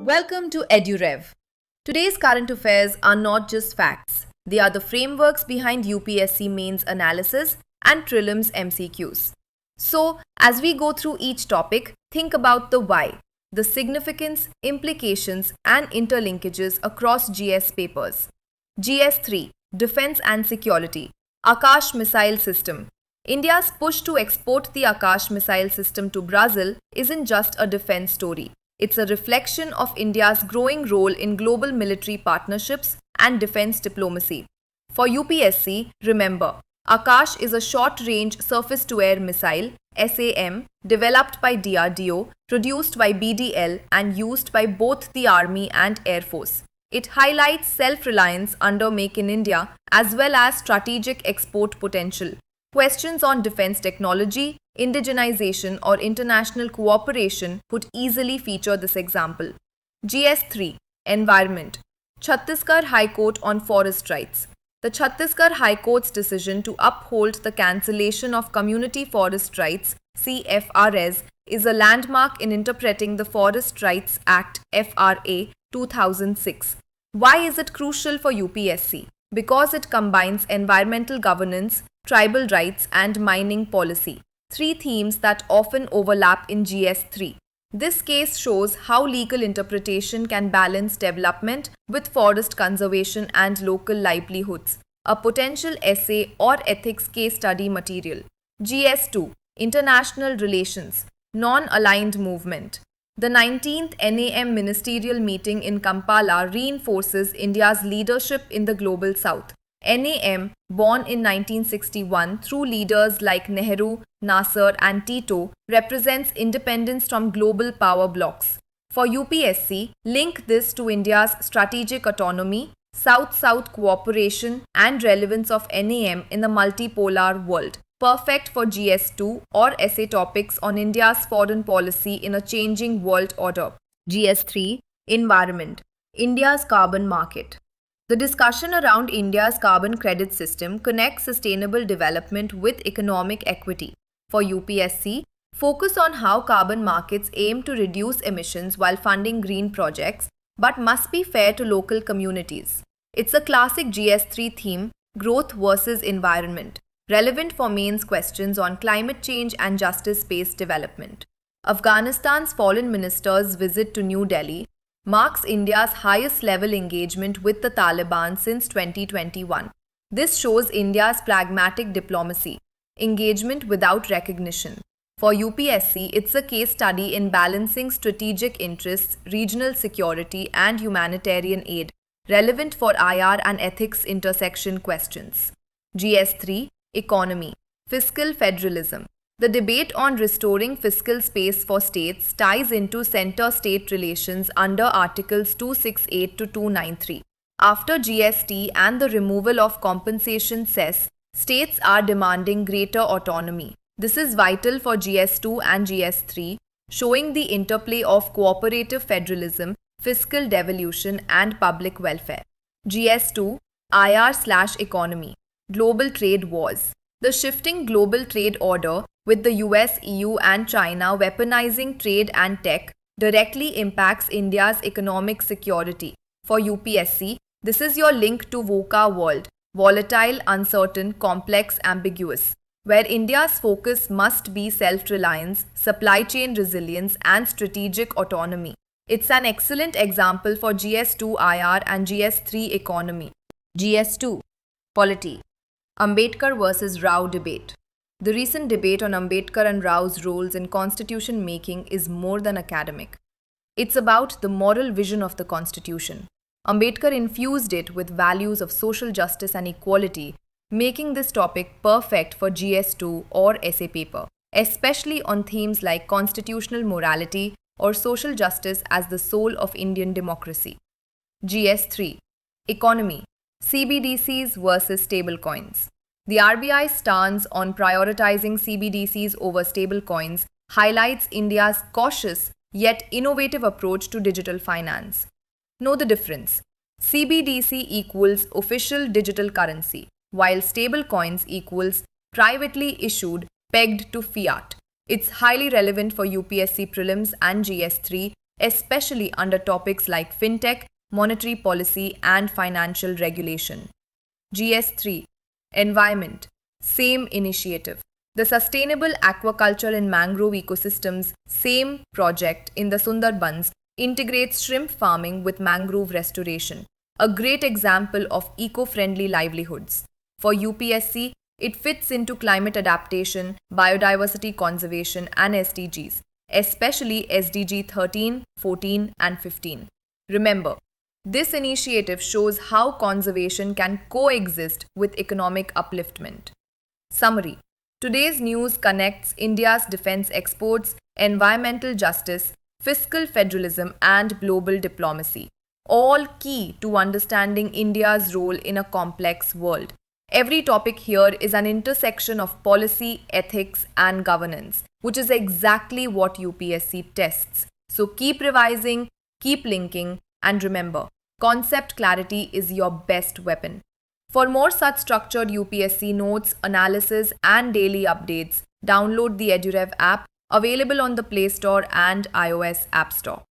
Welcome to EduRev. Today's current affairs are not just facts, they are the frameworks behind UPSC mains analysis and prelims MCQs. So, as we go through each topic, think about the why, the significance, implications, and interlinkages across GS papers. GS3 Defense and Security Akash Missile System. India's push to export the Akash missile system to Brazil isn't just a defense story. It's a reflection of India's growing role in global military partnerships and defense diplomacy. For UPSC, remember, Akash is a short-range surface-to-air missile (SAM) developed by DRDO, produced by BDL and used by both the Army and Air Force. It highlights self-reliance under Make in India as well as strategic export potential. Questions on defense technology, indigenization, or international cooperation could easily feature this example. GS3 Environment Chhattisgarh High Court on Forest Rights. The Chhattisgarh High Court's decision to uphold the cancellation of Community Forest Rights (CFRs) is a landmark in interpreting the Forest Rights Act (FRA) 2006. Why is it crucial for UPSC? Because it combines environmental governance, tribal rights, and mining policy, three themes that often overlap in GS3. This case shows how legal interpretation can balance development with forest conservation and local livelihoods, a potential essay or ethics case study material. GS2 International Relations Non-Aligned Movement. The 19th NAM ministerial meeting in Kampala reinforces India's leadership in the global south. NAM, born in 1961 through leaders like Nehru, Nasser, and Tito, represents independence from global power blocs. For UPSC, link this to India's strategic autonomy, South-South cooperation, and relevance of NAM in the multipolar world. Perfect for GS2 or essay topics on India's foreign policy in a changing world order. GS3 Environment India's Carbon Market. The discussion around India's carbon credit system connects sustainable development with economic equity. For UPSC, focus on how carbon markets aim to reduce emissions while funding green projects, but must be fair to local communities. It's a classic GS3 theme, growth versus environment, relevant for mains questions on climate change and justice-based development. Afghanistan's foreign minister's visit to New Delhi marks India's highest-level engagement with the Taliban since 2021. This shows India's pragmatic diplomacy, engagement without recognition. For UPSC, it's a case study in balancing strategic interests, regional security, and humanitarian aid, relevant for IR and ethics intersection questions. GS3 Economy Fiscal Federalism. The debate on restoring fiscal space for states ties into center-state relations under Articles 268 to 293. After GST and the removal of compensation cess, states are demanding greater autonomy. This is vital for GS2 and GS3, showing the interplay of cooperative federalism, fiscal devolution, and public welfare. GS2 IR/Economy Global Trade Wars. The shifting global trade order, with the US, EU, and China weaponizing trade and tech, directly impacts India's economic security. For UPSC, this is your link to VUCA world, volatile, uncertain, complex, ambiguous, where India's focus must be self-reliance, supply chain resilience, and strategic autonomy. It's an excellent example for GS2 IR and GS3 Economy. GS2 Polity Ambedkar versus Rao debate. The recent debate on Ambedkar and Rao's roles in constitution making is more than academic. It's about the moral vision of the constitution. Ambedkar infused it with values of social justice and equality, making this topic perfect for GS2 or essay paper, especially on themes like constitutional morality or social justice as the soul of Indian democracy. GS3 Economy CBDCs versus stablecoins. The RBI's stance on prioritizing CBDCs over stablecoins highlights India's cautious yet innovative approach to digital finance. Know the difference. CBDC equals official digital currency, while stablecoins equals privately issued pegged to fiat. It's highly relevant for UPSC prelims and GS3, especially under topics like fintech, monetary policy, and financial regulation. GS3 Environment. Same initiative. The Sustainable Aquaculture in Mangrove Ecosystems, same project in the Sundarbans, integrates shrimp farming with mangrove restoration, a great example of eco-friendly livelihoods. For UPSC, it fits into climate adaptation, biodiversity conservation and SDGs, especially SDG 13, 14 and 15. Remember, this initiative shows how conservation can coexist with economic upliftment. Summary. Today's news connects India's defense exports, environmental justice, fiscal federalism, and global diplomacy, all key to understanding India's role in a complex world. Every topic here is an intersection of policy, ethics, and governance, which is exactly what UPSC tests. So keep revising, keep linking, and remember, concept clarity is your best weapon. For more such structured UPSC notes, analysis, and daily updates, download the EduRev app available on the Play Store and iOS App Store.